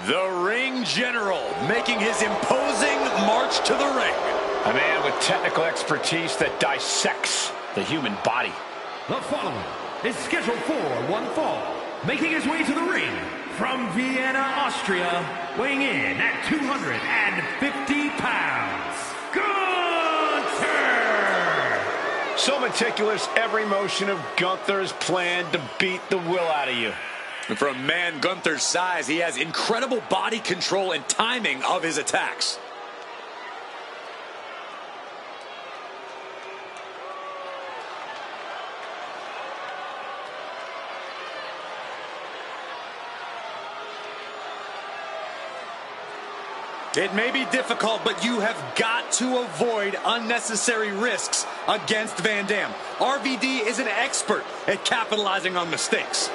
The ring general making his imposing march to the ring. A man with technical expertise that dissects the human body. The following is scheduled for one fall. Making his way to the ring from Vienna, Austria, weighing in at 250 pounds, Gunther! So meticulous, every motion of Gunther is planned to beat the will out of you. And for a man Gunther's size, he has incredible body control and timing of his attacks. It may be difficult, but you have got to avoid unnecessary risks against Van Dam. RVD is an expert at capitalizing on mistakes.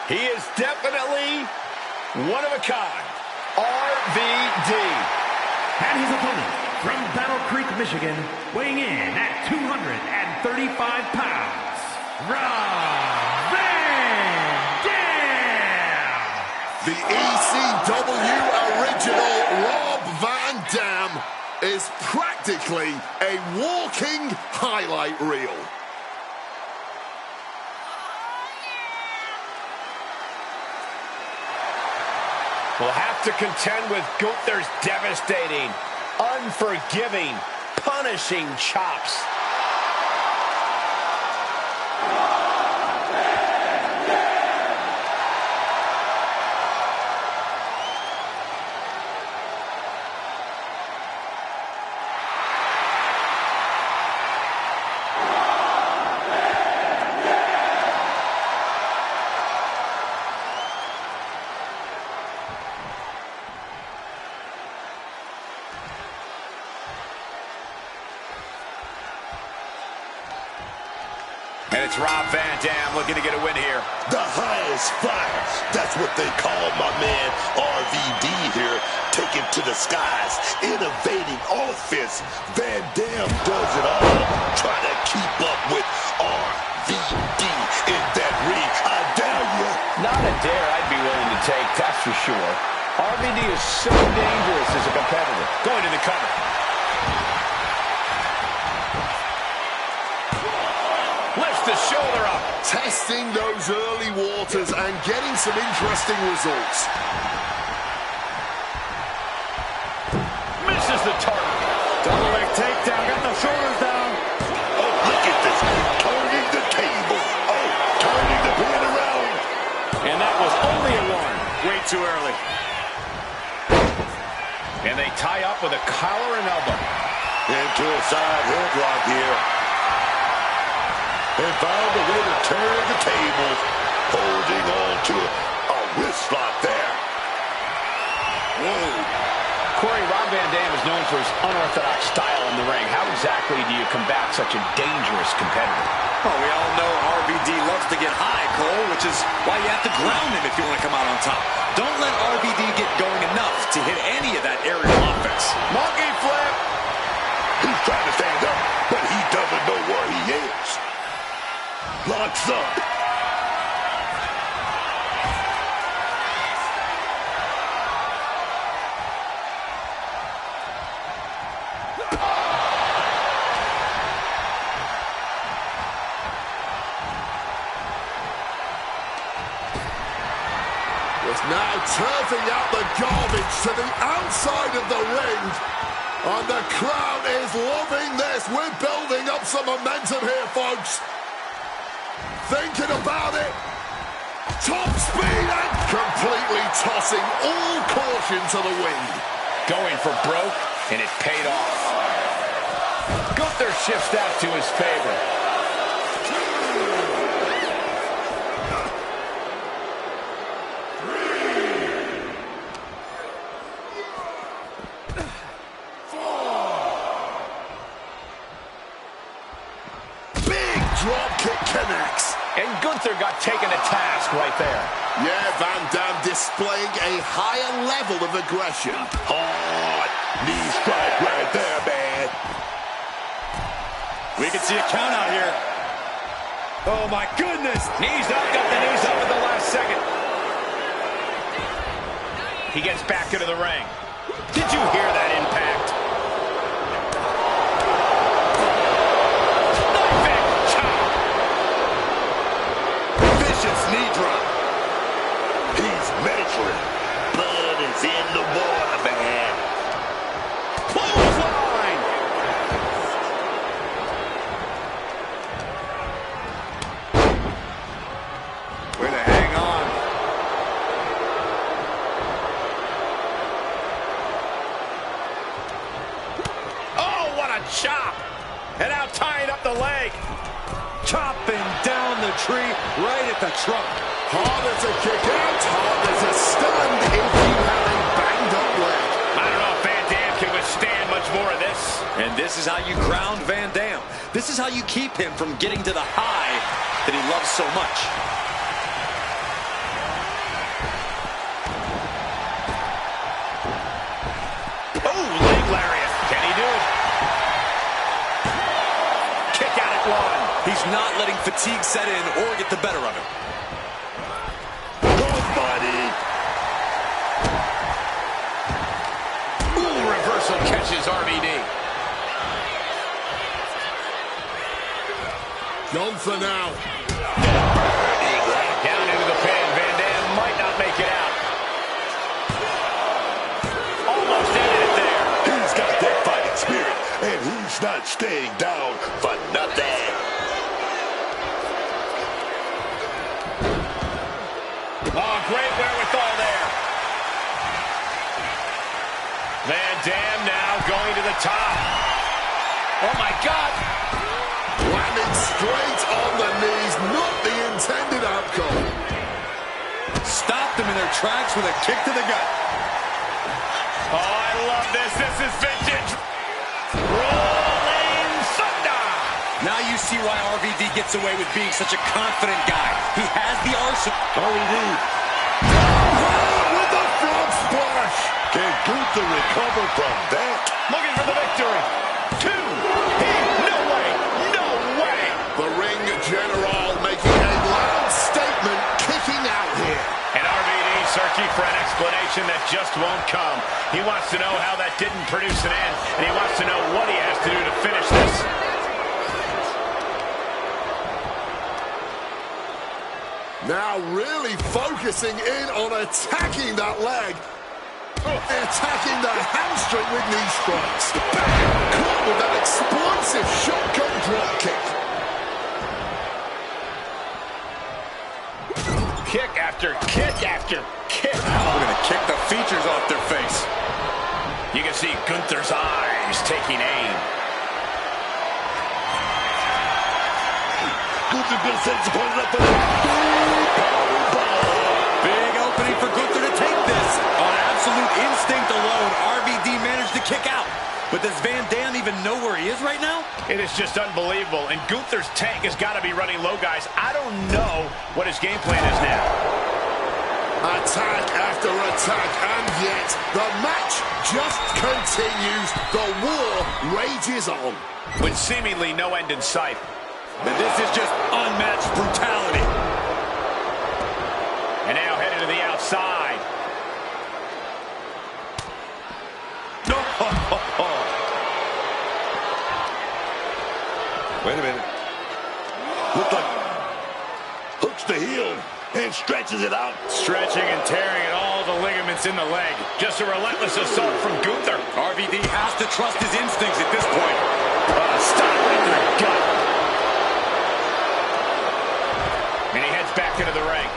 He is definitely one of a kind. RVD. And his opponent from Battle Creek, Michigan, weighing in at 235 pounds, Rob Van Dam. The ECW original Rob Van Dam is practically a walking highlight reel. Will have to contend with Gunther's devastating, unforgiving, punishing chops. And it's Rob Van Dam looking to get a win here. The highest flyer, that's what they call my man RVD here, taking to the skies, innovating offense. Van Dam does it all, trying to keep up with RVD in that ring. I dare you. Not a dare I'd be willing to take, that's for sure. RVD is so dangerous as a competitor. Going to the cover. Lifts the shoulder up. Testing those early waters and getting some interesting results. Misses the target. Double leg takedown, got the shoulders down. Oh, look at this. Turning the table. Oh, turning the pin around. And that was only a one. Way too early. And they tie up with a collar and elbow. Into a side headlock here. And found a way to turn the tables. Holding on to a wrist lock there. Whoa. Corey, Rob Van Dam is known for his unorthodox style in the ring. How exactly do you combat such a dangerous competitor? Well, we all know RVD loves to get high, Cole, which is why you have to ground him if you want to come out on top. Don't let RVD get going enough to hit any of that aerial offense. Monkey flip. He's trying to stand up, but he doesn't know where he is. Locks up. It's now turfing out the garbage to the outside of the ring. And the crowd is loving this. We're building up some momentum here, folks. Thinking about it. Top speed and completely tossing all caution to the wind. Going for broke, and it paid off. Gunther shifts that to his favor. right there. Yeah, Van Dam displaying a higher level of aggression. Hard knee strike right there, man. We can see a count out here. Oh, my goodness. Knees up, got the knees up at the last second. He gets back into the ring. Did you hear that impact? Knife edge chop. Vicious knee drop. He's measuring. Blood is in the water, man. Clothesline. Way to hang on. Oh, what a chop. And now tying up the leg. Chopping down the tree right at the trunk. Hard as a kick out, hard as a stand if you have a banged-up leg. I don't know if Van Dam can withstand much more of this. And this is how you ground Van Dam. This is how you keep him from getting to the high that he loves so much. Oh, leg lariat. Can he do it? Kick out at one. He's not letting fatigue set in or get the better of him. Buddy. Ooh, reversal catches RVD. Gunther now. Down into the pin. Van Dam might not make it out. Almost ended it there. He's got that fighting spirit, and he's not staying down for nothing. Oh, great wherewithal there. Van Dam now going to the top. Oh, my God. Landing straight on the knees, not the intended outcome. Stopped them in their tracks with a kick to the gut. Oh, I love this. This is vintage. Rolling Thunder. Now you see why RVD gets away with being such a confident guy. He has the arsenal. RVD. With the frog splash. Can Gunther recover from that? Looking for the victory. 2. No way. No way. The ring general making a loud statement, kicking out here. And RVD searching for an explanation that just won't come. He wants to know how that didn't produce an end, and he wants to know what he has to do to finish this. Now really focusing in on attacking that leg. Attacking the hamstring with knee strikes. Caught with that explosive shotgun drop kick. Kick after kick after kick. We're going to kick the features off their face. You can see Gunther's eyes taking aim. Gunther gonna set his opponent up for the Big opening for Gunther to take this. On absolute instinct alone, RVD managed to kick out. But does Van Dam even know where he is right now? It is just unbelievable. And Gunther's tank has got to be running low, guys. I don't know what his game plan is now. Attack after attack, and yet the match just continues. The war rages on. With seemingly no end in sight. But this is just unmatched brutality. And now headed to the outside. No. Wait a minute. Looked like hooks the heel and stretches it out. Stretching and tearing at all the ligaments in the leg. Just a relentless assault from Gunther. RVD has to trust his instincts at this point. Stop right in the gut. And he heads back into the ring.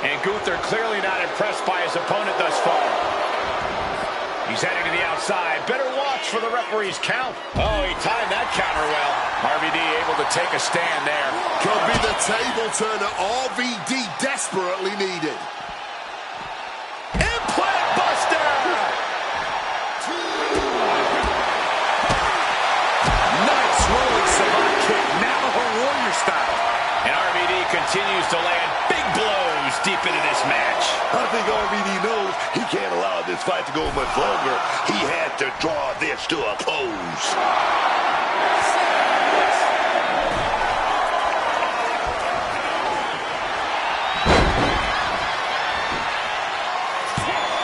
And Gunther clearly not impressed by his opponent thus far. He's heading to the outside. Better watch for the referee's count. Oh, he timed that counter well. RVD able to take a stand there. Could be the table turner RVD desperately needed. Implant Buster! Nice rolling Savant kick, Navajo Warrior style. continues to land big blows deep into this match. I think RVD knows he can't allow this fight to go much longer. He had to draw this to a close.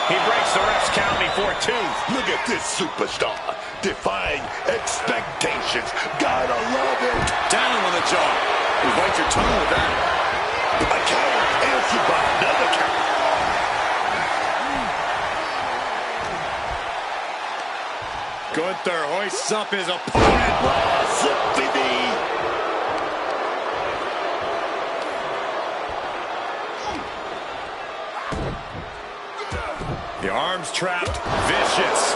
He breaks the ref's count before 2. Look at this superstar, defying expectations. Gotta love it. Down on the jaw. You bite your tongue with that. A counter answered by another counter. Gunther hoists up his opponent. Symphony. The arms trapped. Vicious.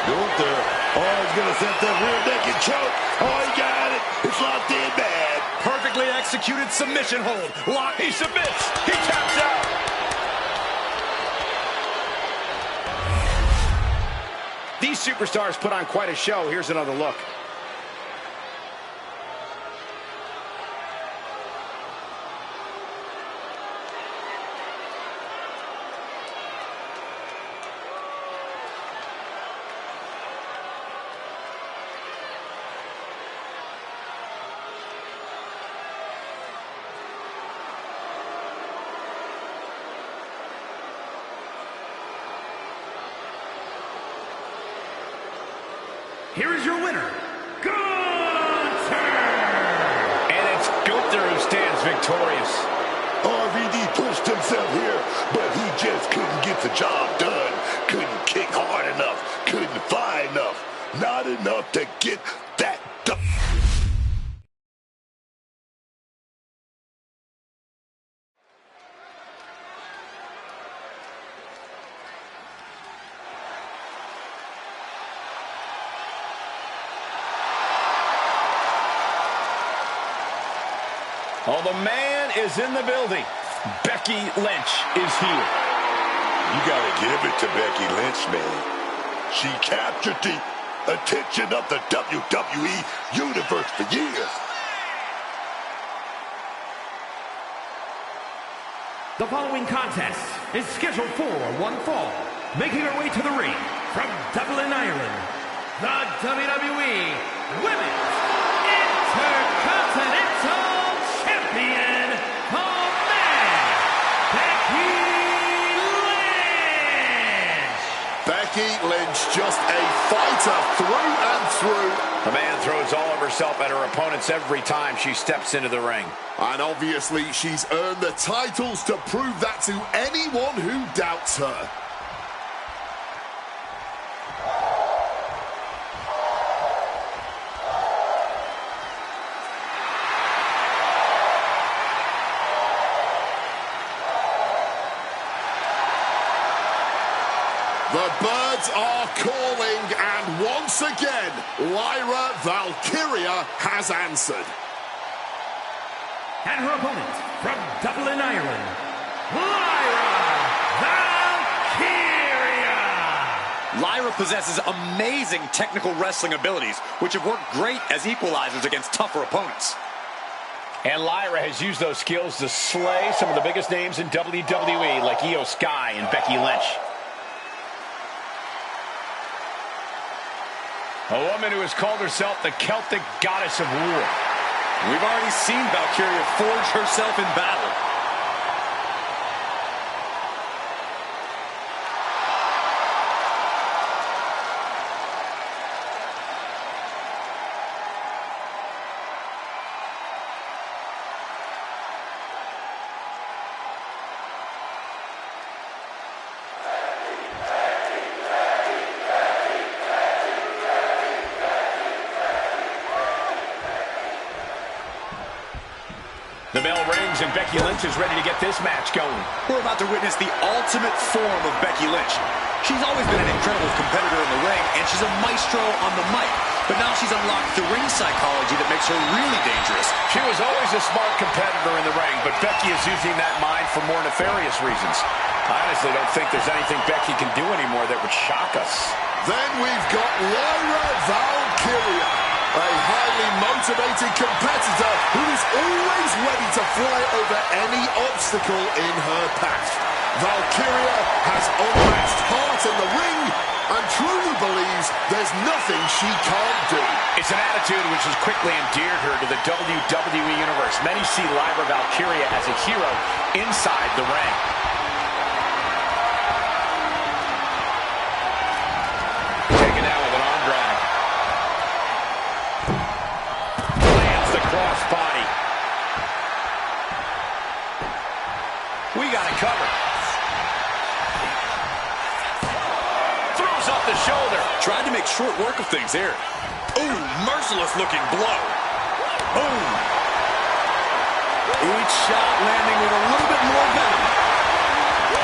Gunther, he's going to set that rear naked choke. Oh, he got it. It's locked in bad. Perfectly executed submission hold. Lock. He submits. He taps out. These superstars put on quite a show. Here's another look. Here is your winner, Gunther! And it's Gunther who stands victorious. RVD pushed himself here, but he just couldn't get the job done. Couldn't kick hard enough. Couldn't fly enough. Not enough to get that done. Oh, the man is in the building. Becky Lynch is here. You gotta give it to Becky Lynch, man. She captured the attention of the WWE Universe for years. The following contest is scheduled for one fall. Making her way to the ring from Dublin, Ireland, the WWE Women's Intercontinental Champion, the man, Becky Lynch. Becky Lynch, just a fighter through and through. The man throws all of herself at her opponents every time she steps into the ring. And obviously, she's earned the titles to prove that to anyone who doubts her. The birds are calling, and once again, Lyra Valkyria has answered. And her opponent from Dublin, Ireland, Lyra Valkyria. Lyra possesses amazing technical wrestling abilities, which have worked great as equalizers against tougher opponents. And Lyra has used those skills to slay some of the biggest names in WWE, like Io Sky and Becky Lynch. A woman who has called herself the Celtic goddess of war. We've already seen Valkyria forge herself in battle. The bell rings and Becky Lynch is ready to get this match going. We're about to witness the ultimate form of Becky Lynch. She's always been an incredible competitor in the ring, and she's a maestro on the mic. But now she's unlocked the ring psychology that makes her really dangerous. She was always a smart competitor in the ring, but Becky is using that mind for more nefarious reasons. I honestly don't think there's anything Becky can do anymore that would shock us. Then we've got Lyra Valkyria. A highly motivated competitor who is always ready to fly over any obstacle in her path. Valkyria has unmatched heart in the ring and truly believes there's nothing she can't do. It's an attitude which has quickly endeared her to the WWE Universe. Many see Lyra Valkyria as a hero inside the ring. Taken out with an arm drag. Lands the crossbody. We got it covered. Throws up the shoulder. Tried to make short work of things here. Ooh, merciless looking blow. Boom. Each shot landing with a little bit more venom.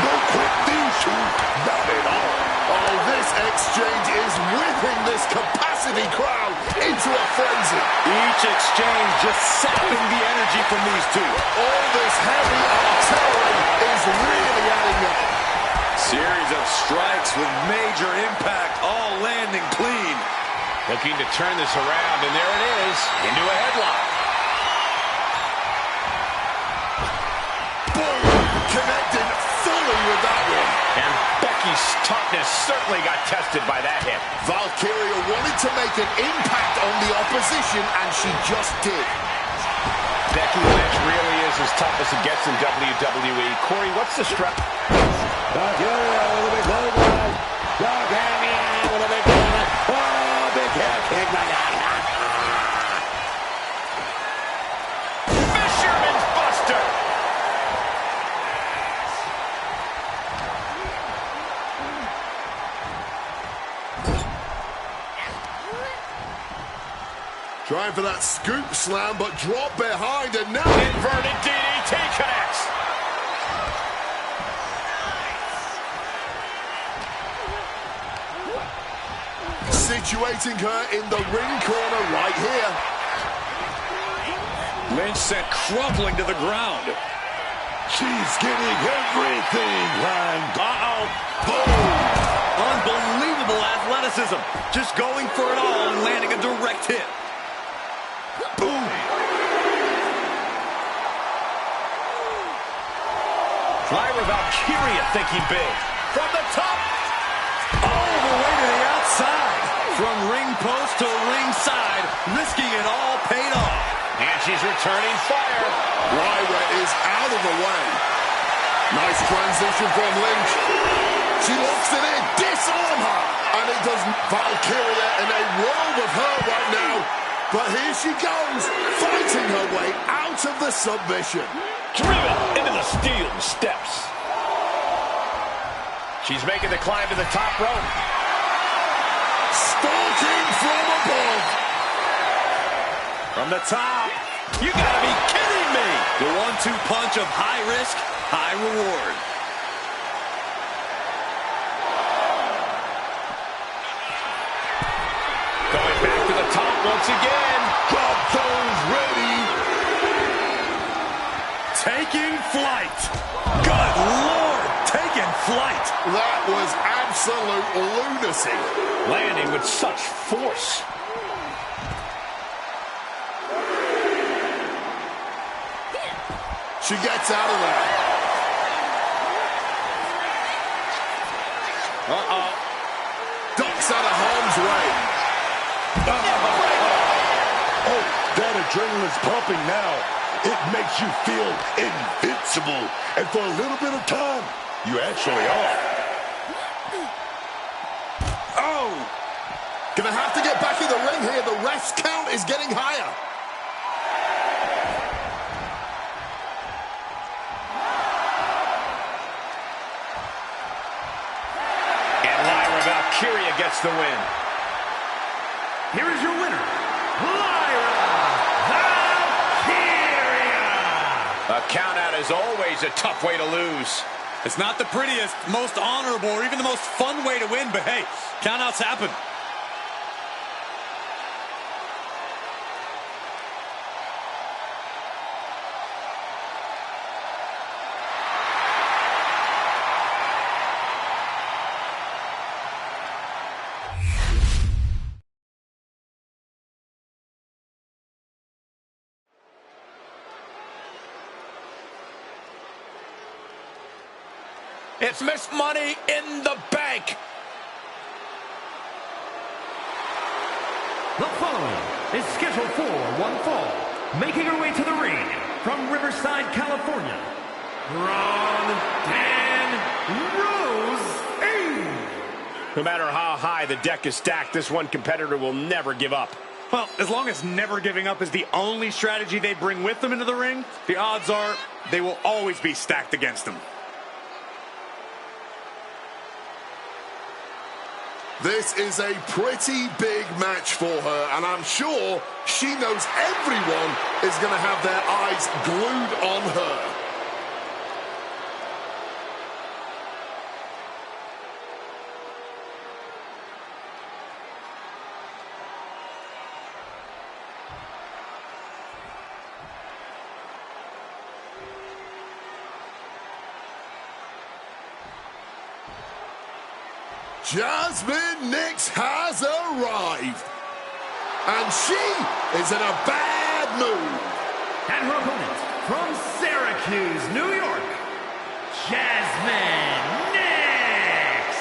No quick these two, not at all. Oh, this exchange is whipping this capacity crowd into a frenzy. Each exchange just sapping the energy from these two. All this heavy artillery is really adding up. Series of strikes with major impact, all landing clean. Looking to turn this around, and there it is, into a headlock. Boom! Connected fully with that one. And Becky's toughness certainly got tested by that hit. Valkyria wanted to make an impact on the opposition, and she just did. Becky Lynch really is as tough as it gets in WWE. Corey, what's the strap? Valkyria with a big clothesline. Valkyria with a big clothesline. Oh, big hair kick by Fisherman's Buster. Trying for that scoop slam, but drop behind, and now Inverted DDT connects. situating her in the ring corner right here. Lynch sent crumpling to the ground. She's getting everything lined. Uh-oh. Boom. Unbelievable athleticism. Just going for it all and landing a direct hit. Boom. Lyra Valkyria thinking big. From the top. All the way to the outside. From ring post to ringside. Risking it all paid off. And she's returning fire. Lyra is out of the way. Nice transition from Lynch. She locks it in. Disarm her. And it does Valkyria in a world of her right now. But here she goes, fighting her way out of the submission. Driven into the steel steps. She's making the climb to the top rope. Stalking from above. From the top. You gotta be kidding me. The 1-2 punch of high risk, high reward. Going back to the top once again. Drop those ready. Taking flight. Good Lord, taking flight. That was absolute lunacy. Landing with such force. She gets out of there. Uh-oh. Ducks out of harm's way. Oh, that adrenaline's pumping now. It makes you feel invincible. And for a little bit of time, you actually are. Oh! Gonna have to get back in the ring here. The ref's count is getting higher. And Lyra Valkyria gets the win. Here is your winner, Lyra Valkyria! A countout is always a tough way to lose. It's not the prettiest, most honorable, or even the most fun way to win, but hey, countouts happen. It's Miss Money in the Bank. The following is scheduled for one fall. Making her way to the ring from Riverside, California, Rondan Rousey. No matter how high the deck is stacked, this one competitor will never give up. Well, as long as never giving up is the only strategy they bring with them into the ring, the odds are they will always be stacked against them. This is a pretty big match for her, and I'm sure she knows everyone is going to have their eyes glued on her. Jasmine Nix has arrived, and she is in a bad mood. And her opponent from Syracuse, New York, Jasmine Nix.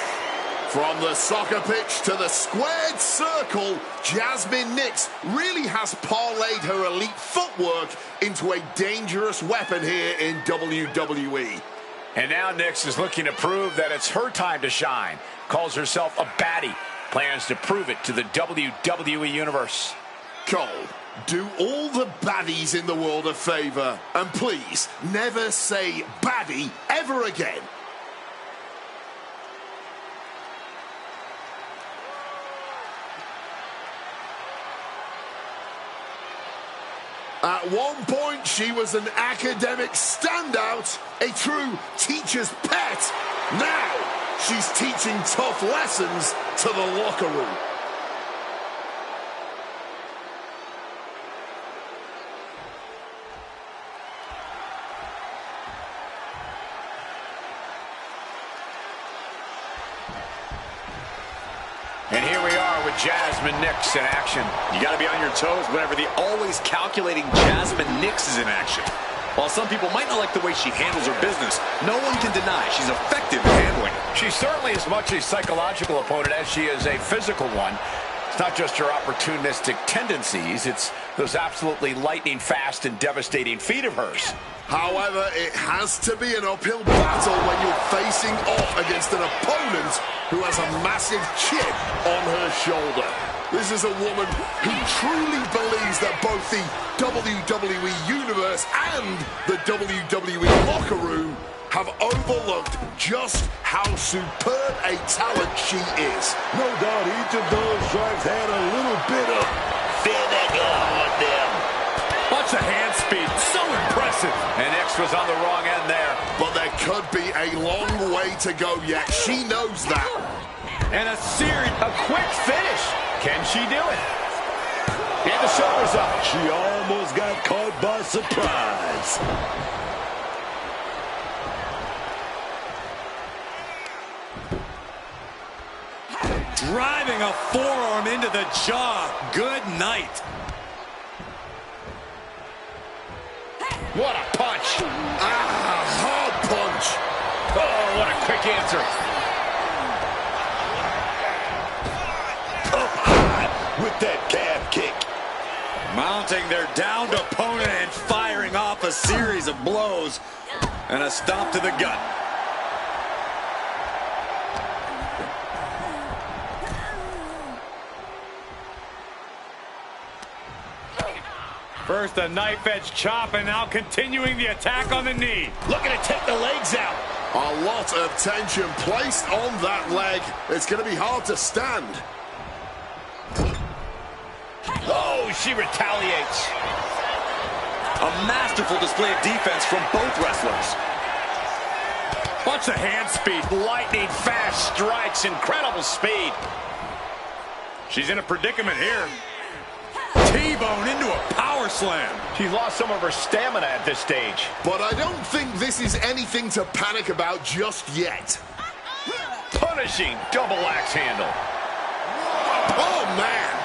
From the soccer pitch to the squared circle, Jasmine Nix really has parlayed her elite footwork into a dangerous weapon here in WWE. And now Nix is looking to prove that it's her time to shine. Calls herself a baddie. Plans to prove it to the WWE Universe. Cole, do all the baddies in the world a favor, and please never say baddie ever again. At one point, she was an academic standout, a true teacher's pet. Now, she's teaching tough lessons to the locker room. And here we are with Jasmine Nix in action. You got to be on your toes whenever the always calculating Jasmine Nix is in action. While some people might not like the way she handles her business, no one can deny she's effective in handling it. She's certainly as much a psychological opponent as she is a physical one. It's not just her opportunistic tendencies, it's those absolutely lightning-fast and devastating feet of hers. However, it has to be an uphill battle when you're facing off against an opponent who has a massive chip on her shoulder. This is a woman who truly believes that both the WWE Universe and the WWE locker room have overlooked just how superb a talent she is. No doubt each of those strikes had a little bit of vinegar on them. Watch the hand speed, so impressive. And Nix was on the wrong end there. But there could be a long way to go yet. She knows that. And a quick finish. Can she do it? And the shoulders up. She almost got caught by surprise. Driving a forearm into the jaw. Good night. What a punch. Hard punch. Oh, what a quick answer. Up high with that calf kick. Mounting their downed opponent and firing off a series of blows. And a stomp to the gut. First a knife edge chop and now continuing the attack on the knee. Looking to take the legs out. A lot of tension placed on that leg. It's going to be hard to stand. Oh, she retaliates. A masterful display of defense from both wrestlers. Watch the hand speed. Lightning fast strikes, incredible speed. She's in a predicament here. T-bone into a power slam. She's lost some of her stamina at this stage. But I don't think this is anything to panic about just yet. Punishing double axe handle. Oh, man.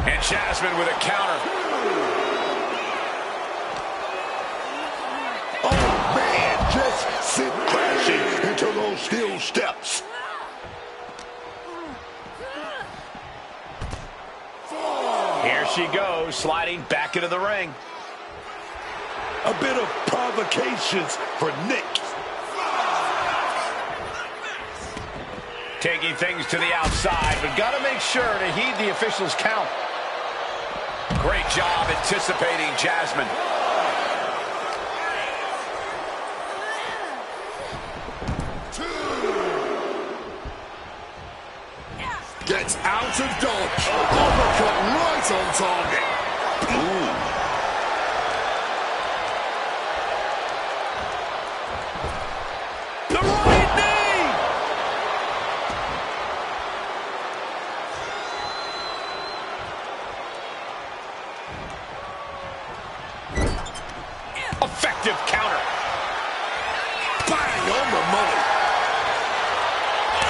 And Jasmine with a counter. Oh, sent crashing into those steel steps. Here she goes, sliding back into the ring. A bit of provocations for Nick. Taking things to the outside, but got to make sure to heed the official's count. Great job anticipating Jasmine. Gets out of dodge. Uppercut right on target. Ooh. The right knee! Effective counter. Bang on the money.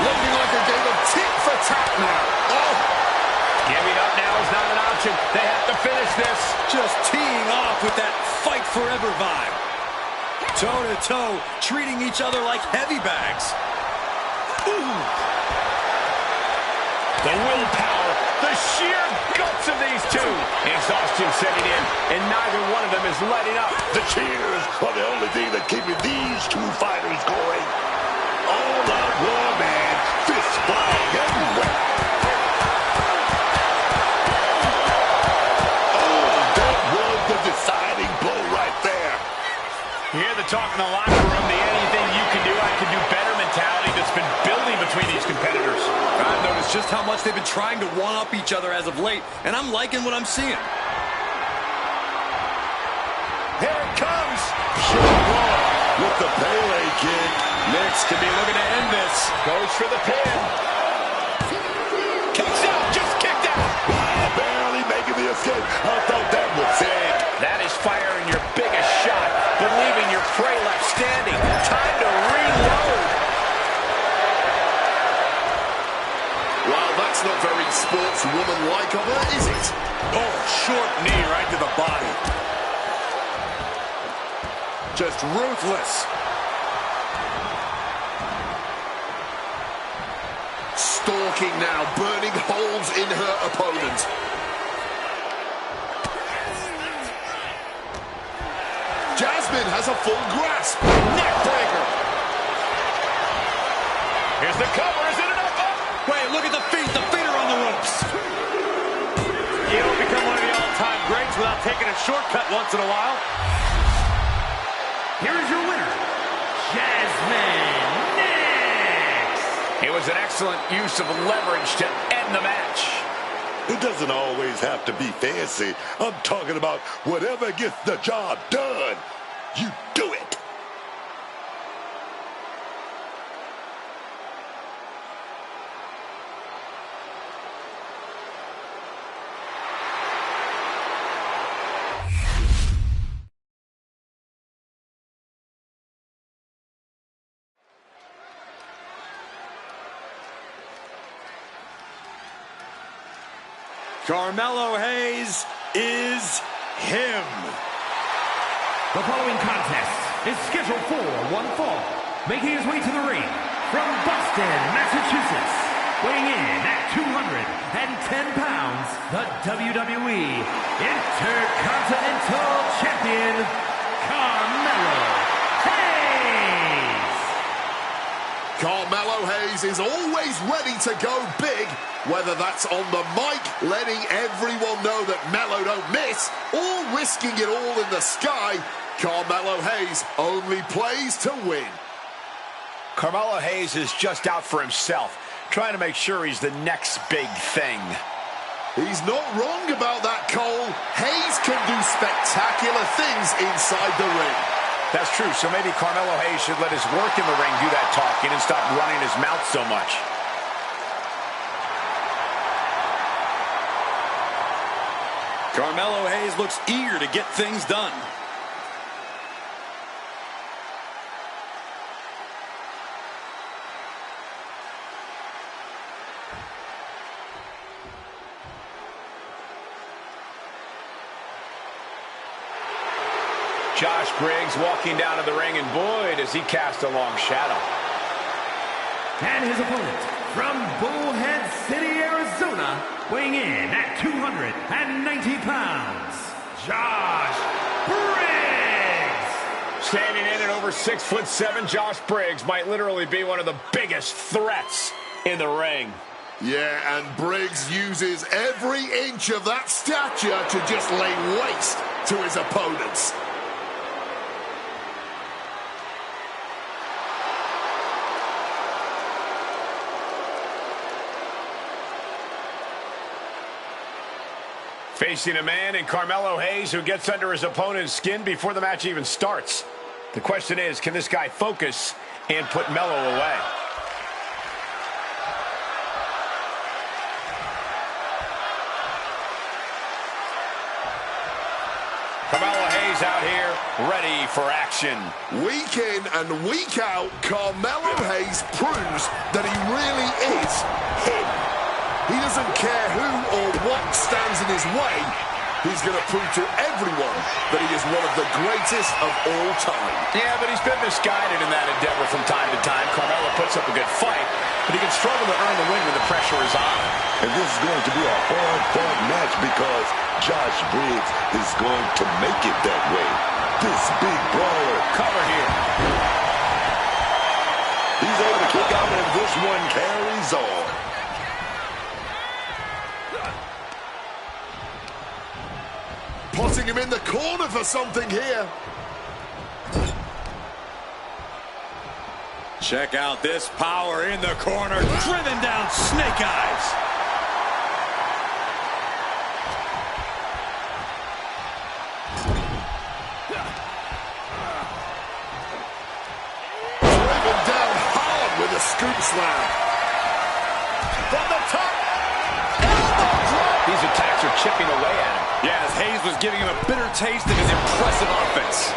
Looking like a game of tit for tat now. Oh, Giving up now is not an option. They have to finish this. Just teeing off with that fight forever vibe. Toe-to-toe, treating each other like heavy bags. Ooh. The willpower, the sheer guts of these two. Exhaustion setting in, and neither one of them is letting up. The cheers are the only thing that keeping these two fighters going. All out war, man. Fists flying everywhere. Oh, that was the deciding blow right there. You hear the talk in the locker room, the anything you can do, I can do better mentality that's been building between these competitors. I've noticed just how much they've been trying to one-up each other as of late, and I'm liking what I'm seeing. Here it comes. With the Pele kick. Knicks could be looking to end this. Goes for the pin. Kicks out, just kicked out. Barely making the escape. I thought that was it. That is firing your biggest shot, but leaving your prey left standing. Time to reload. well, that's not very sportswoman-like of her, is it? Oh, short knee right to the body. Just ruthless. Stalking now, burning holes in her opponent. Jasmine has a full grasp. Neck breaker. Here's the cover, is it enough? Oh. Wait, look at the feet. The feet are on the ropes. You don't become one of the all-time greats without taking a shortcut once in a while. Here is your winner, Jasmine Nix. It was an excellent use of leverage to end the match. It doesn't always have to be fancy. I'm talking about whatever gets the job done. You do it. Carmelo Hayes is him. The following contest is scheduled for one fall. Making his way to the ring from Boston, Massachusetts, weighing in at 210 pounds, the WWE Intercontinental Champion, Carmelo Hayes. Carmelo Hayes is always ready to go big, whether that's on the mic, letting everyone know that Melo don't miss, or risking it all in the sky. Carmelo Hayes only plays to win. Carmelo Hayes is just out for himself, trying to make sure he's the next big thing. He's not wrong about that, Cole. Hayes can do spectacular things inside the ring. That's true, so maybe Carmelo Hayes should let his work in the ring do that talking and stop running his mouth so much. Carmelo Hayes looks eager to get things done. Josh Briggs walking down to the ring, and boy, does he cast a long shadow. And his opponent, from Bullhead City, Arizona, weighing in at 290 pounds, Josh Briggs! Standing in at over 6'7", Josh Briggs might literally be one of the biggest threats in the ring. Yeah, and Briggs uses every inch of that stature to just lay waste to his opponents. Facing a man in Carmelo Hayes who gets under his opponent's skin before the match even starts. The question is, can this guy focus and put Melo away? Carmelo Hayes out here, ready for action. Week in and week out, Carmelo Hayes proves that he really is him. He doesn't care who or what stands in his way. He's going to prove to everyone that he is one of the greatest of all time. Yeah, but he's been misguided in that endeavor from time to time. Carmelo puts up a good fight, but he can struggle to earn the win when the pressure is on. And this is going to be a hard-fought match because Josh Briggs is going to make it that way. This big brawler. Cover here. He's able to kick out, and this one carries on. Putting him in the corner for something here. Check out this power in the corner. Driven down Snake Eyes. Driven down hard with a scoop slam. From the top. These attacks are chipping away at him. Yeah, as Hayes was giving him a bitter taste of his impressive offense.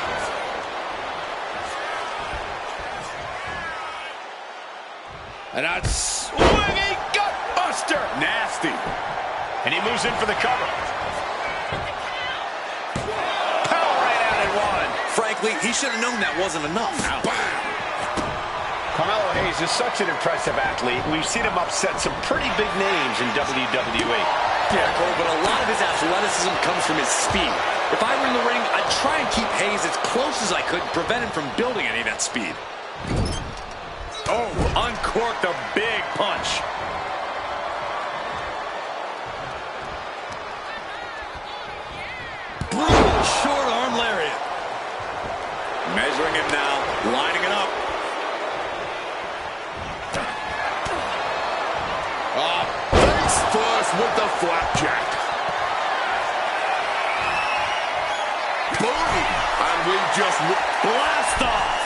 And a swinging gutbuster. Nasty. And he moves in for the cover. Power right out at one. Frankly, he should have known that wasn't enough. Carmelo Hayes is such an impressive athlete. We've seen him upset some pretty big names in WWE. Yeah, Cole, but a lot of his athleticism comes from his speed. If I were in the ring, I'd try and keep Hayes as close as I could, prevent him from building any of that speed. Oh, uncorked a big punch. Brutal short arm lariat. Measuring him now, lining it up. Face first with the flapjack. Boom! And we just Blast off.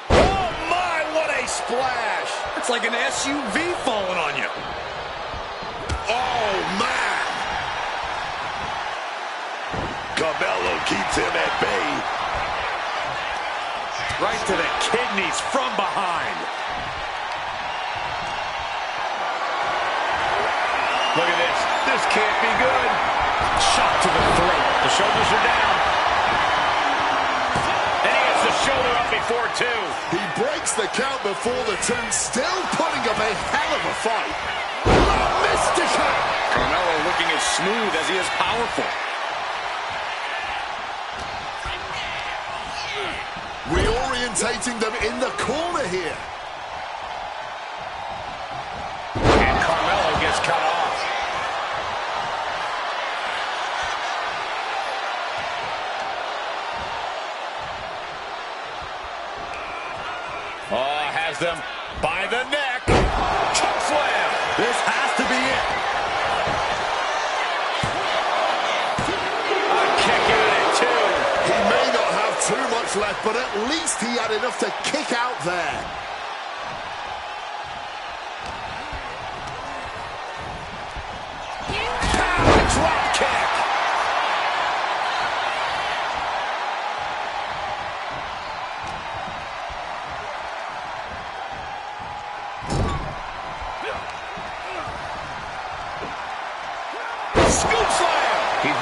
Oh, my, what a splash. It's like an SUV falling on you. Oh, man! Carmelo keeps him at bay. Right to the kidneys from behind. Look at this. This can't be good. Shot to the throat. The shoulders are down. And he gets the shoulder up before two. He breaks the count before the two, still putting up a hell of a fight. Mystica! Carmelo looking as smooth as he is powerful. Reorientating them in the corner here. And Carmelo gets cut off. Oh, has them by the neck. Choke slam. This has to be it. A kick out at two. He may not have too much left, but at least he had enough to kick out there. Power drop kick.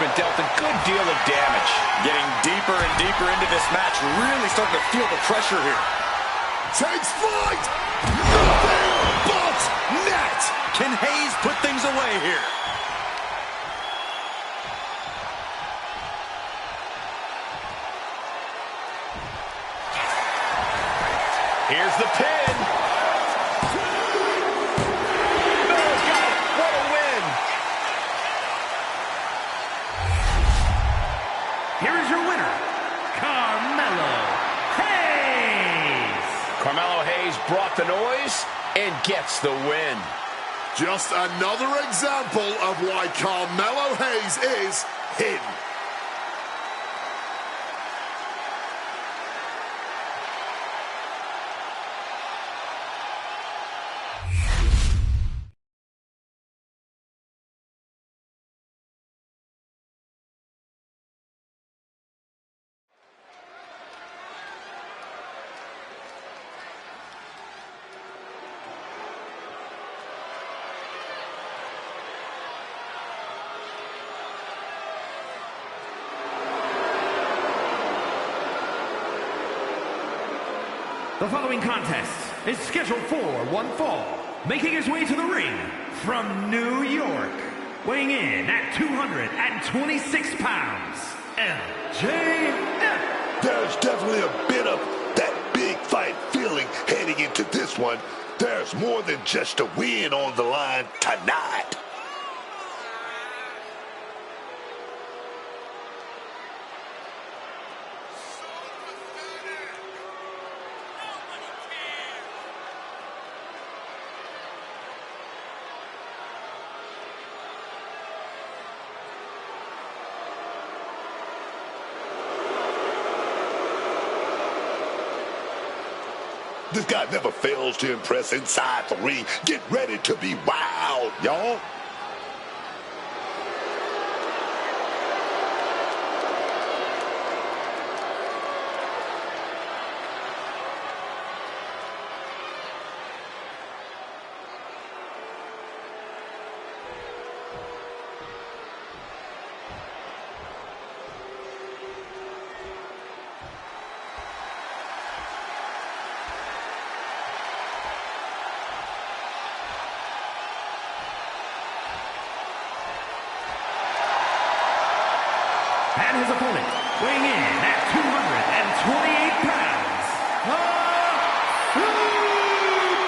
been dealt a good deal of damage. Getting deeper and deeper into this match, really starting to feel the pressure here. Takes flight! Nothing but net! Can Hayes put things away here? Here's the pin. Oh, God, what a win. Here is your winner, Carmelo Hayes. Carmelo Hayes brought the noise and gets the win. Just another example of why Carmelo Hayes is him. The following contest is scheduled for one fall, making his way to the ring from New York, weighing in at 226 pounds, MJF. There's definitely a bit of that big fight feeling heading into this one. There's more than just a win on the line tonight. This guy never fails to impress inside the ring. Get ready to be wild, y'all. And his opponent, weighing in at 228 pounds, the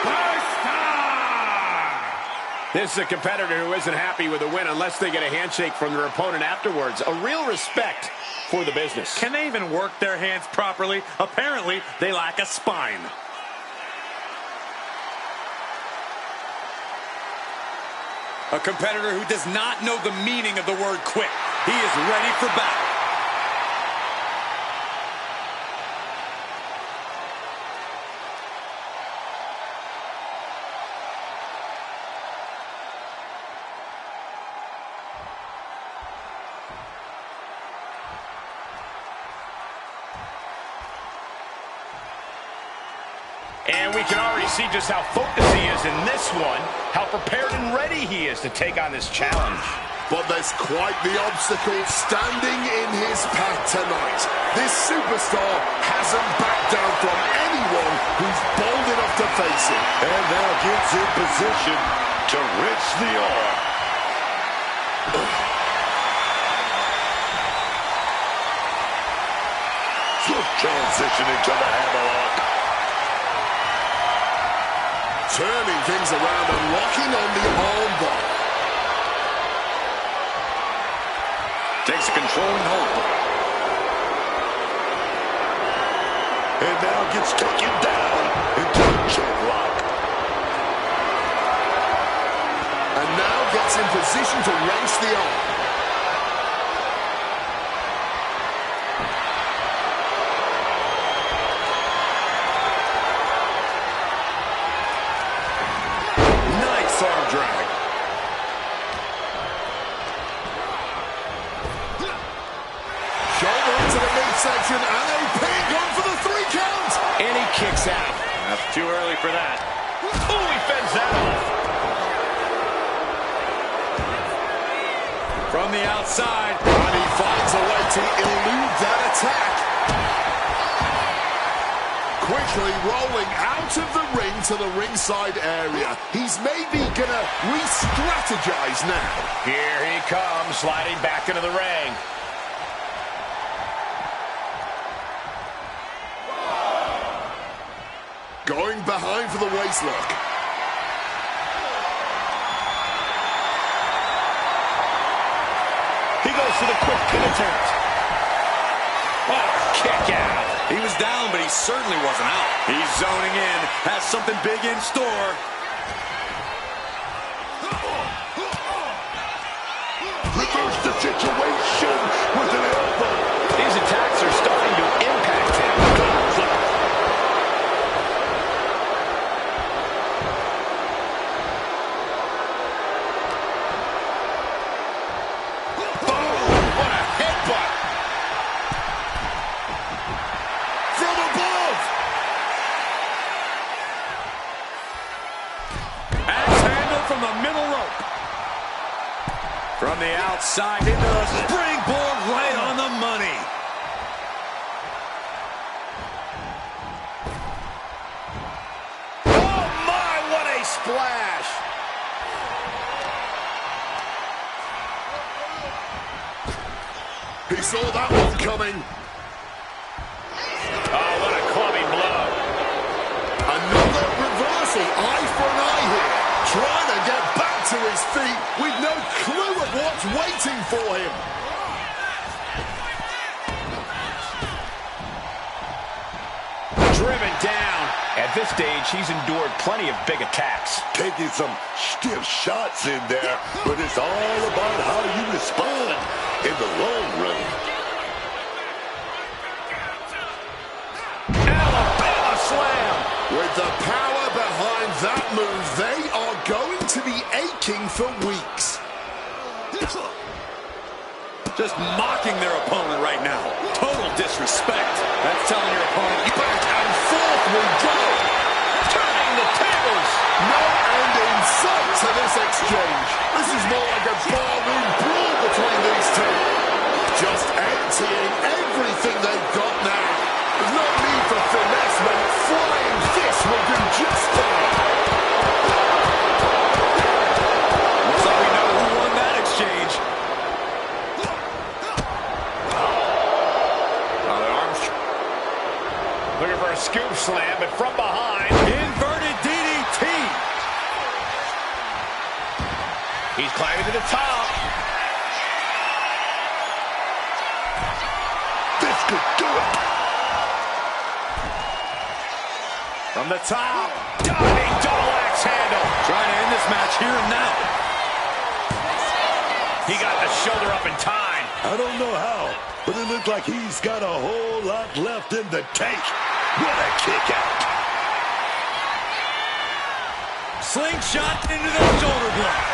Superstar! This is a competitor who isn't happy with a win unless they get a handshake from their opponent afterwards. A real respect for the business. Can they even work their hands properly? Apparently, they lack a spine. A competitor who does not know the meaning of the word quit. He is ready for battle. And we can already see just how focused he is in this one, how prepared and ready he is to take on this challenge. But there's quite the obstacle standing in his path tonight. This superstar hasn't backed down from anyone who's bold enough to face him. And now gets in position to wrench the arm. Swift transition into the hammerlock. Turning things around and locking on the armbar. Takes a controlling hold. And now gets taken down into the choke lock. And now gets in position to wrench the arm. Nice arm drag. Shoulder into the midsection and a pin going for the 3 count. And he kicks out. That's too early for that. Oh, he fends that off. From the outside, on literally rolling out of the ring to the ringside area. He's maybe gonna re-strategize now. Here he comes, sliding back into the ring. Going behind for the waist lock. He goes for the quick pin attempt. Oh, kick out. He was down, but he certainly wasn't out. He's zoning in, has something big in store. Reverse the situation with an elbow. These attacks are starting to impact him. What a headbutt. From above! Axe handle from the middle rope. From the outside into the springboard right on the money. Oh, my, what a splash. He saw that one coming. Oh, what a clubbing blow. Another reversal. Eye for an eye here. Trying to get back to his feet with no clue of what's waiting for him. Driven down. At this stage, he's endured plenty of big attacks. Taking some stiff shots in there, but it's all about how you respond in the long run. Alabama slam. With the power behind that move, they are going to be aching for weeks. Just mocking their opponent right now. Total disrespect. That's telling your opponent, Back and forth we go. Turning the tables. No end in sight to this exchange. This is more like a barroom brawl between these two. Just emptying everything they've got now. There's no need for finesse when flying fish will do just fine. looks like we know who won that exchange. Looking for a scoop slam, but from behind. Inverted DDT. He's climbing to the top. This could do it. From the top. Diving double axe handle. Trying to end this match here and now. He got the shoulder up in time. I don't know how, but it looks like he's got a whole lot left in the tank. What a kick out. Slingshot into the shoulder block.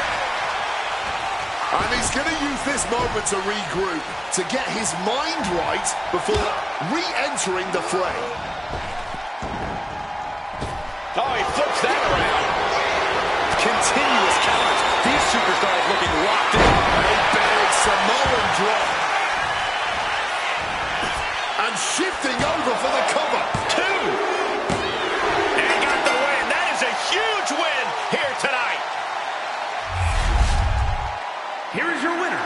And he's going to use this moment to regroup, to get his mind right before re-entering the fray. Oh, he flips that around. Continuous counters. These superstars looking locked in. A big Samoan drop. And shifting over for the cover. Two. And got the win. That is a huge win here tonight. Here is your winner,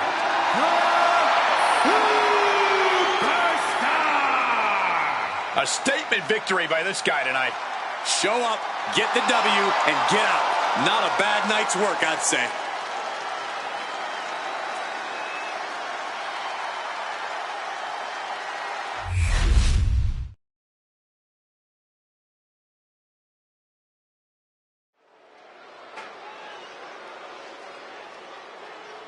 A statement victory by this guy tonight. Show up, get the W, and get out. Not a bad night's work, I'd say.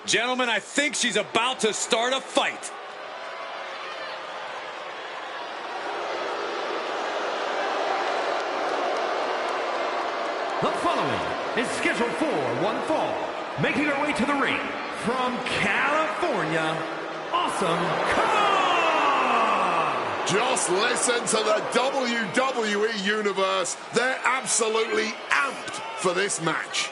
Gentlemen, I think she's about to start a fight. The following is scheduled for one fall. Making her way to the ring from California, Awesome Kong! Just listen to the WWE Universe. They're absolutely amped for this match.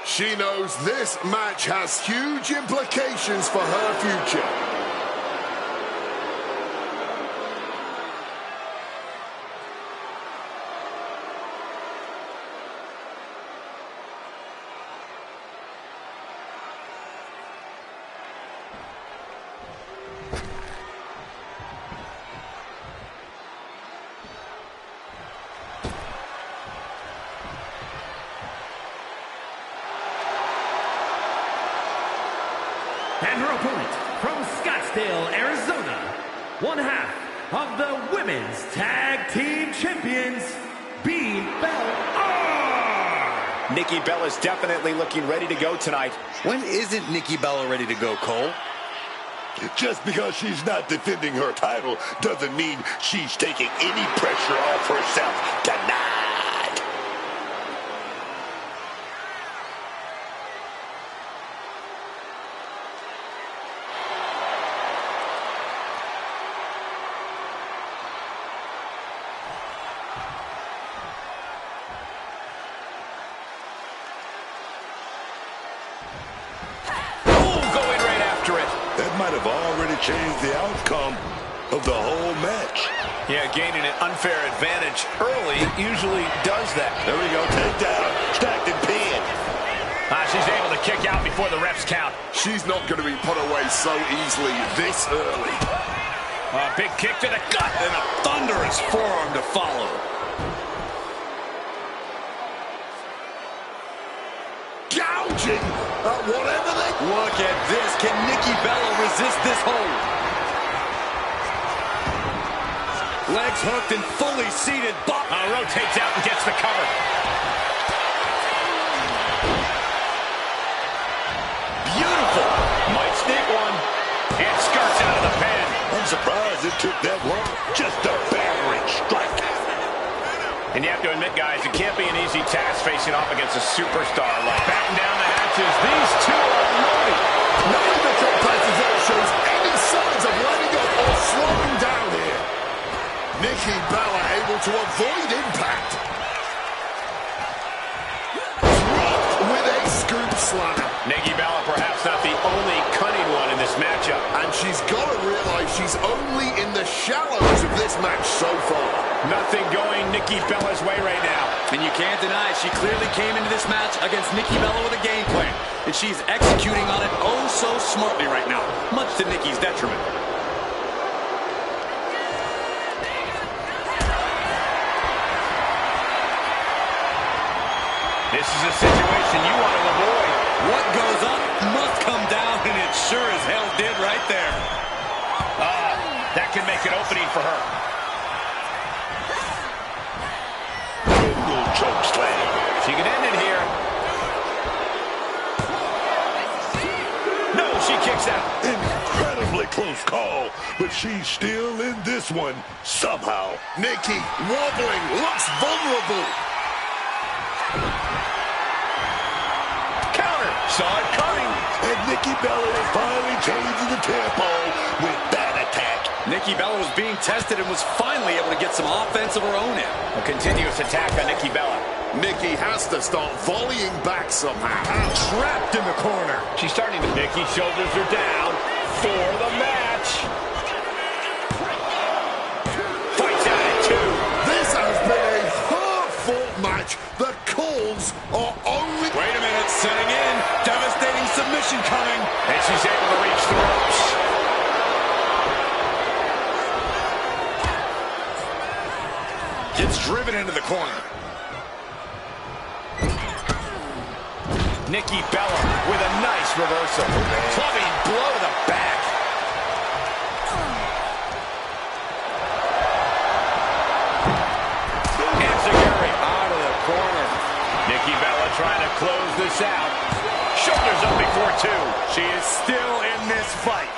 She knows this match has huge implications for her future. And her opponent from Scottsdale, Arizona, one half of the Women's Tag Team Champions, Bella. Nikki Bella's definitely looking ready to go tonight. When isn't Nikki Bella ready to go, Cole? Just because she's not defending her title doesn't mean she's taking any pressure off herself tonight. Might have already changed the outcome of the whole match. Yeah, gaining an unfair advantage early usually does that. There we go, takedown, stacked and pinned. She's able to kick out before the refs count. She's not going to be put away so easily this early. Big kick to the gut. And a thunderous forearm to follow. Gouging at whatever they... Look at this. Can Nikki Bella resist this hold? Legs hooked and fully seated. Rotates out and gets the cover. Beautiful. Might sneak one. It skirts out of the pen. I'm surprised it took that long. Just a battering strike. And you have to admit, guys, it can't be an easy task facing off against a superstar like batten down the hatches. These two are loaded. None of the third places shows any signs of letting up or slowing down here. Nikki Bella able to avoid impact. Dropped with a scoop slam. Nikki Bella perhaps not the only cunning one in this matchup. And she's got to realize she's only in the shallows of this match so far. Nothing going Nikki Bella's way right now. And you can't deny she clearly came into this match against Nikki Bella with a game plan. And she's executing on it oh so smartly right now, much to Nikki's detriment. This is a situation you want to avoid. What goes up must come down, and it sure as hell did right there. That can make an opening for her. Choke slam. She can end it here. No, she kicks out. Incredibly close call, but she's still in this one somehow. Nikki wobbling, looks vulnerable. Counter. Saw it coming. And Nikki Bella is finally changing the tempo with that attack. Nikki Bella was being tested and was finally able to get some offense of her own in. A continuous attack on Nikki Bella. Nikki has to start volleying back somehow. Trapped in the corner. She's starting to... Nikki's shoulders are down for the match. Fights out at 2. This has been a hard-fought match. The calls are only... Wait a minute, setting in. Devastating submission coming. And she's able to reach the ropes. Gets driven into the corner. Nikki Bella with a nice reversal. Clubbing blow to the back. Enziguri out of the corner. Nikki Bella trying to close this out. Shoulders up before 2. She is still in this fight.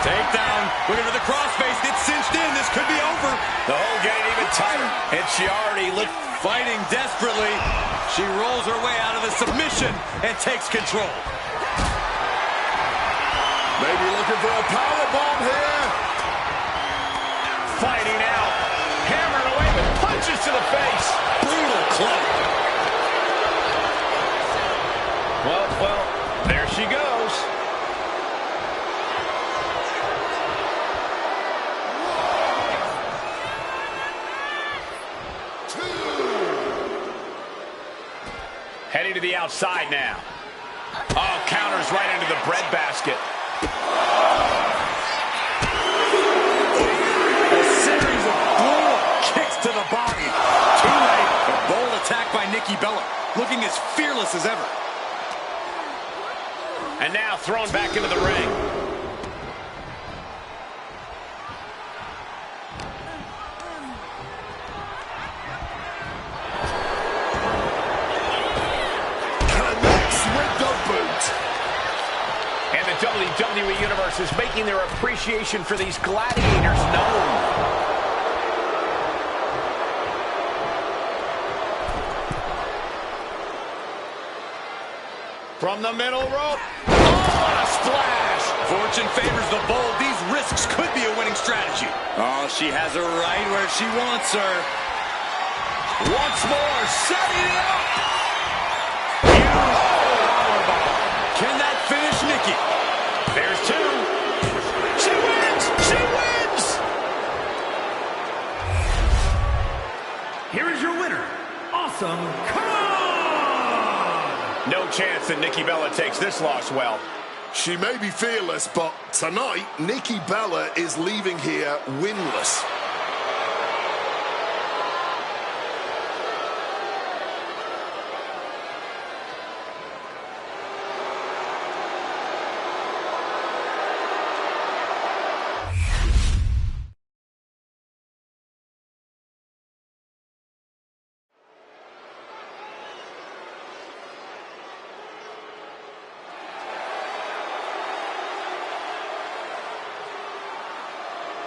Takedown. Looking for the crossface. Gets cinched in. This could be over. The hole getting even tighter. And she already looked fighting desperately. She rolls her way out of the submission and takes control. Maybe looking for a powerbomb here. Fighting out. Hammered away with punches to the face. club. Well, there she goes. Heading to the outside now. Oh, counters right into the breadbasket. A series of brutal kicks to the body. Too late. A bold attack by Nikki Bella, looking as fearless as ever. And now thrown back into the ring. WWE Universe is making their appreciation for these gladiators known. From the middle rope. Oh, what a splash! Fortune favors the bold. These risks could be a winning strategy. Oh, she has her right where she wants her. Once more, setting it up. Can that finish Nikki? There's two. She wins! She wins! Here is your winner, Awesome Kong! No chance that Nikki Bella takes this loss well. She may be fearless, but tonight, Nikki Bella is leaving here winless.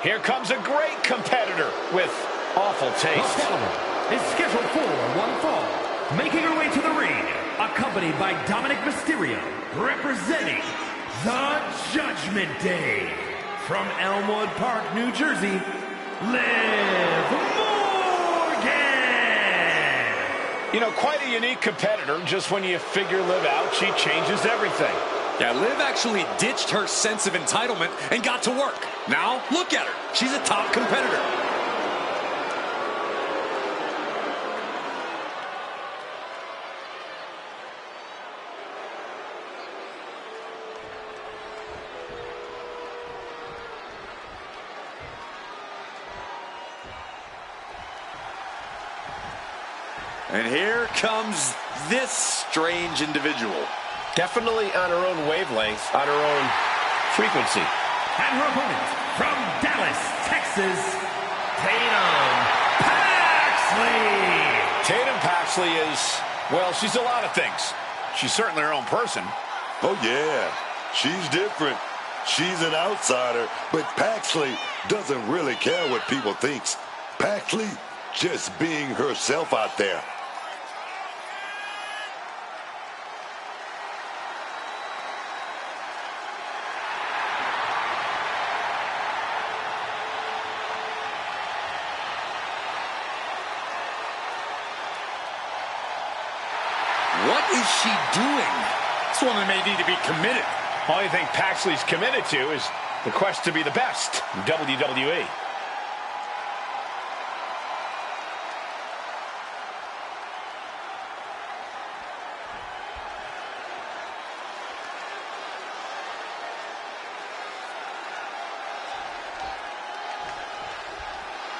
Here comes a great competitor with awful taste. The following is scheduled for one fall, making her way to the ring, accompanied by Dominic Mysterio, representing the Judgment Day. From Elmwood Park, New Jersey, Liv Morgan! You know, quite a unique competitor. Just when you figure Liv out, she changes everything. Yeah, Liv actually ditched her sense of entitlement and got to work. Now, look at her. She's a top competitor. And here comes this strange individual. Definitely on her own wavelength, on her own frequency. And her opponent, from Dallas, Texas, Tatum Paxley! Tatum Paxley is, well, she's a lot of things. She's certainly her own person. Oh, yeah. She's different. She's an outsider, but Paxley doesn't really care what people think. Paxley just being herself out there. What is she doing? This woman may need to be committed. Only thing Paxley's committed to is the quest to be the best in WWE.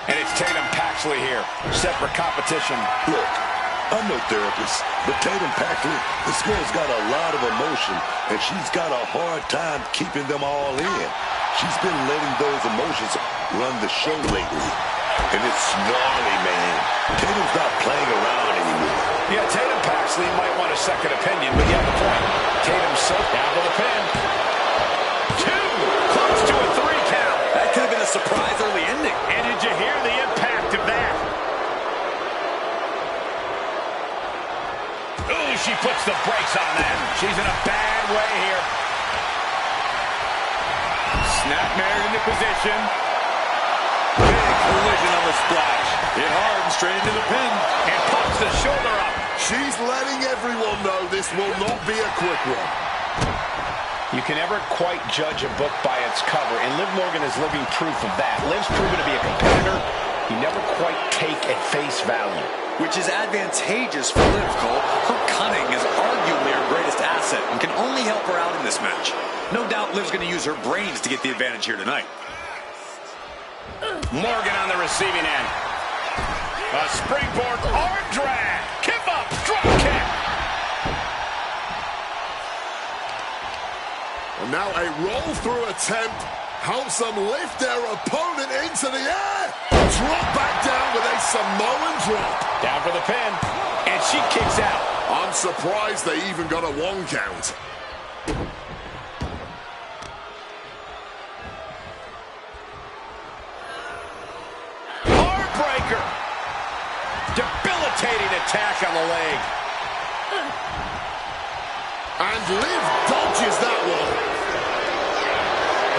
And it's Tatum Paxley here. Separate competition. Look, I'm no therapist, but Tatum Paxley, this girl's got a lot of emotion, and she's got a hard time keeping them all in. She's been letting those emotions run the show lately, and it's gnarly, man. Tatum's not playing around anymore. Yeah, Tatum Paxley might want a second opinion, but you have the point. Tatum's so down to the pin. Two, close to a 3 count. That could have been a surprise early ending. And did you hear the impact of that? Ooh, she puts the brakes on that. She's in a bad way here. Snapmare into position. Big collision on the splash. Hit hard and straight into the pin. And pops the shoulder up. She's letting everyone know this will not be a quick one. You can never quite judge a book by its cover, and Liv Morgan is living proof of that. Liv's proven to be a competitor you never quite take at face value. Which is advantageous for Liv, Cole. Her cunning is arguably her greatest asset and can only help her out in this match. No doubt Liv's going to use her brains to get the advantage here tonight. Morgan on the receiving end. A springboard arm drag. Kip up, drop kick. And now a roll-through attempt helps them lift their opponent into the air. Drop back down with a Samoan drop. Down for the pin. And she kicks out. I'm surprised they even got a 1 count. Heartbreaker. Debilitating attack on the leg. And Liv dodges that one.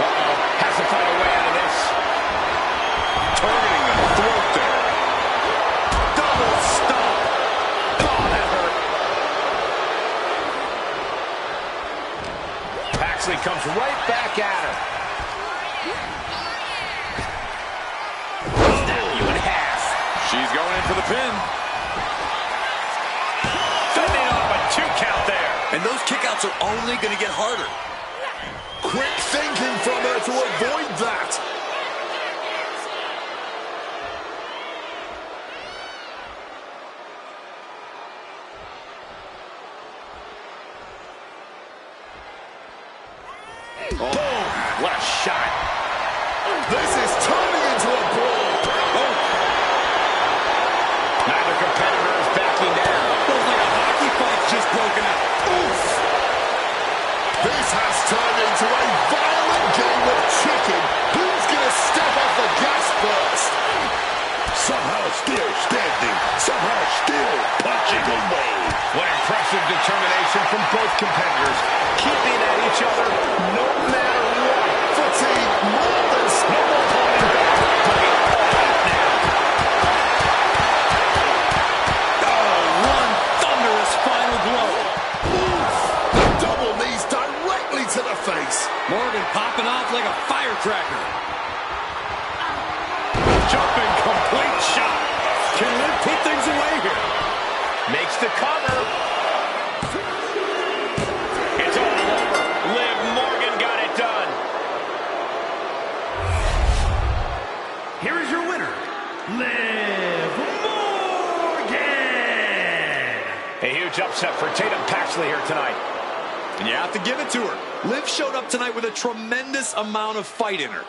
Uh-oh. Has to find a way out of this. Targeting the throat there. Double stomp. Oh, that hurt. Paxley comes right back at her. Snap you in half. She's going in for the pin. Fending off a 2 count there. And those kickouts are only going to get harder. Quick thinking from her to avoid that. Boom! What a shot. This is turning into a brawl. Oh. Neither competitor is backing down. Feels like a hockey fight's just broken out. Oof! This has turned into a violent game of chicken. Who's going to step off the gas first? Somehow still standing. Somehow still punching away. What impressive determination from both competitors. Keeping at each other no matter what. Fatigue more than No more holding back. Going all out now. Oh, one thunderous final blow. the double knees directly to the face. Morgan popping off like a firecracker. Jumping complete shot. Can Liv put things away here? Makes the cover. It's all over. Liv Morgan got it done. Here is your winner, Liv Morgan. A huge upset for Tatum Paxley here tonight. And you have to give it to her. Liv showed up tonight with a tremendous amount of fight in her.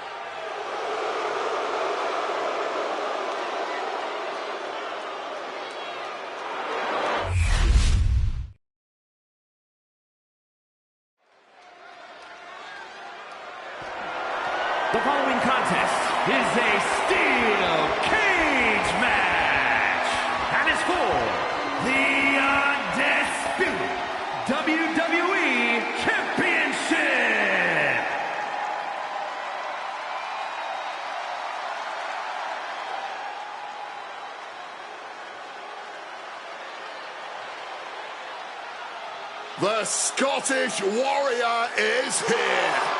The following contest is a steel cage match and is for the undisputed WWE Championship. The Scottish Warrior is here.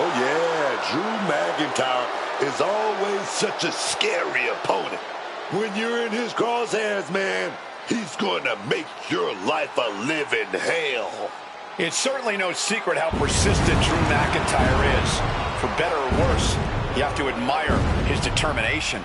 Oh, yeah, Drew McIntyre is always such a scary opponent. When you're in his crosshairs, man, he's going to make your life a living hell. It's certainly no secret how persistent Drew McIntyre is. For better or worse, you have to admire his determination.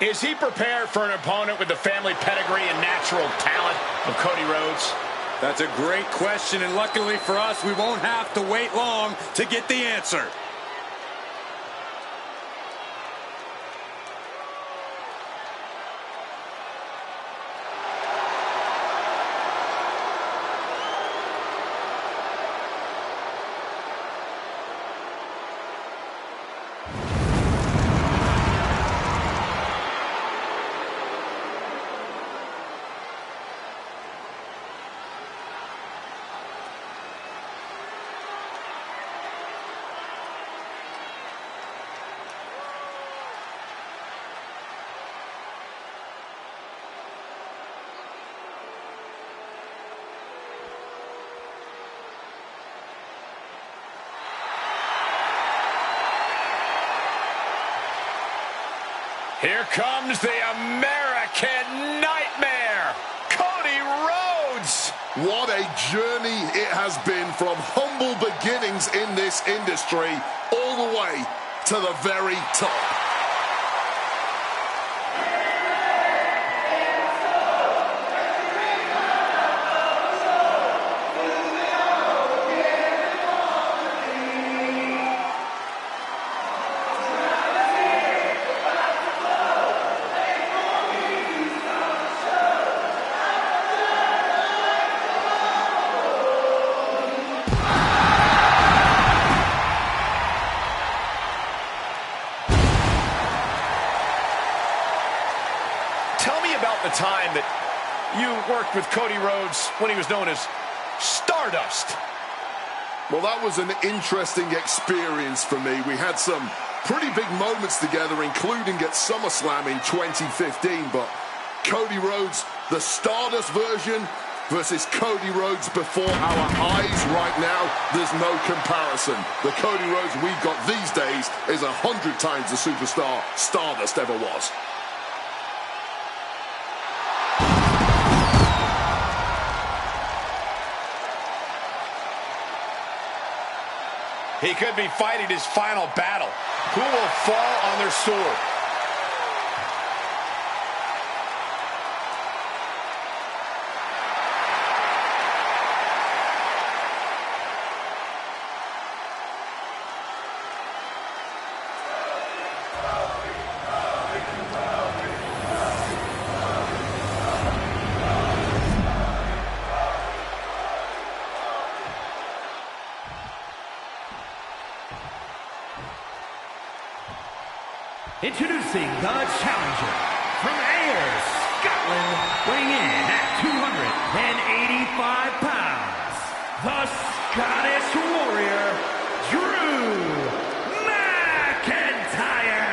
Is he prepared for an opponent with the family pedigree and natural talent of Cody Rhodes? That's a great question, and luckily for us, we won't have to wait long to get the answer. Here comes the American Nightmare, Cody Rhodes. What a journey it has been from humble beginnings in this industry all the way to the very top. The time that you worked with Cody Rhodes when he was known as Stardust. Well, that was an interesting experience for me. We had some pretty big moments together, including at SummerSlam in 2015. But Cody Rhodes, the Stardust version, versus Cody Rhodes before our eyes right now, there's no comparison. The Cody Rhodes we've got these days is 100 times the superstar Stardust ever was. He could be fighting his final battle. Who will fall on their sword? Introducing the challenger from Ayr, Scotland, weighing in at 285 pounds, the Scottish Warrior, Drew McIntyre.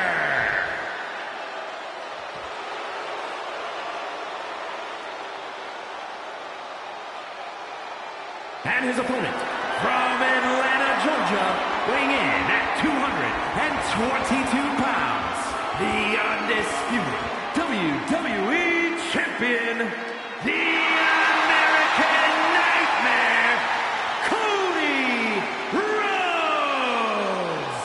And his opponent from Atlanta, Georgia, weighing in at 222 pounds. The undisputed WWE Champion, the American Nightmare, Cody Rhodes.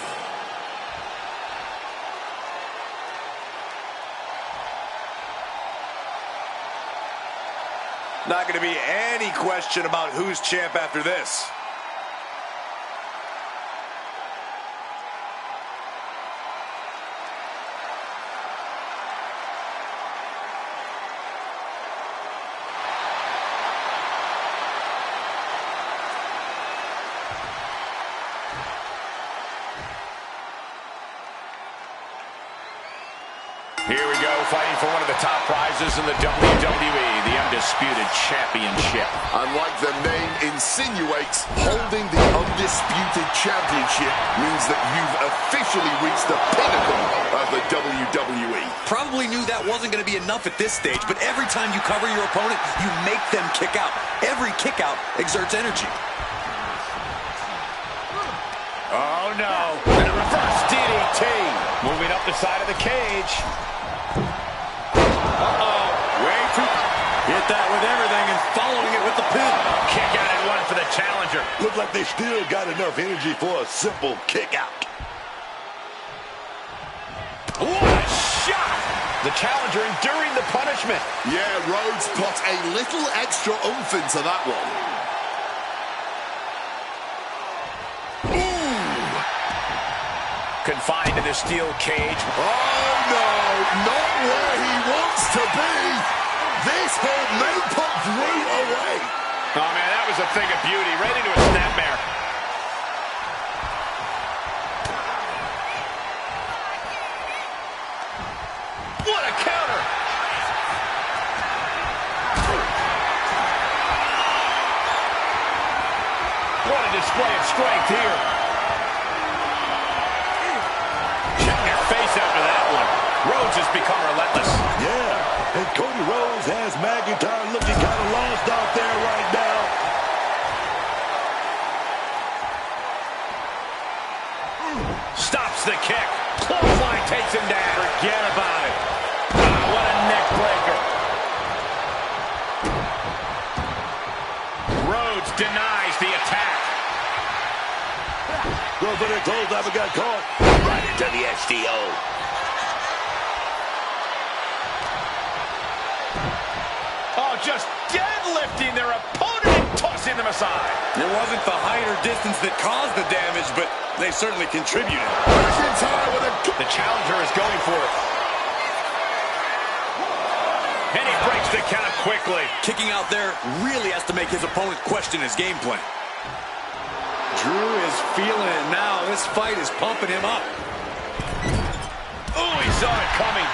Not going to be any question about who's champ after this. Here we go, fighting for one of the top prizes in the WWE, the Undisputed Championship. And like the name insinuates, holding the Undisputed Championship means that you've officially reached the pinnacle of the WWE. Probably knew that wasn't going to be enough at this stage, but every time you cover your opponent, you make them kick out. Every kick out exerts energy. Oh no, and a reverse DDT. Moving up the side of the cage. Uh-oh, way too... Hit that with everything and following it with the pin. Kick out and one for the challenger. Look like they still got enough energy for a simple kick out. What a shot! The challenger enduring the punishment. Yeah, Rhodes put a little extra oomph into that one. Ooh! Confined to the steel cage. Oh, no, not where he wants to be. This hold may put Drew away. Oh, man, that was a thing of beauty, right into a snapmare. What a counter! What a display of strength here. Check your face after that one. Rhodes has become relentless. Yeah, and Cody Rhodes has McIntyre looking kind of lost out there right now. Stops the kick. Clothesline takes him down. Forget about it. What a neck breaker. Rhodes denies the attack. Go for the clothesline, but got caught. Right into the SDO. Oh, just deadlifting their opponent and tossing them aside. It wasn't the height or distance that caused the damage, but they certainly contributed. McIntyre with a... The challenger is going for it. And he breaks the count quickly. Kicking out there really has to make his opponent question his game plan. Drew is feeling it now. This fight is pumping him up. Oh, he saw it coming.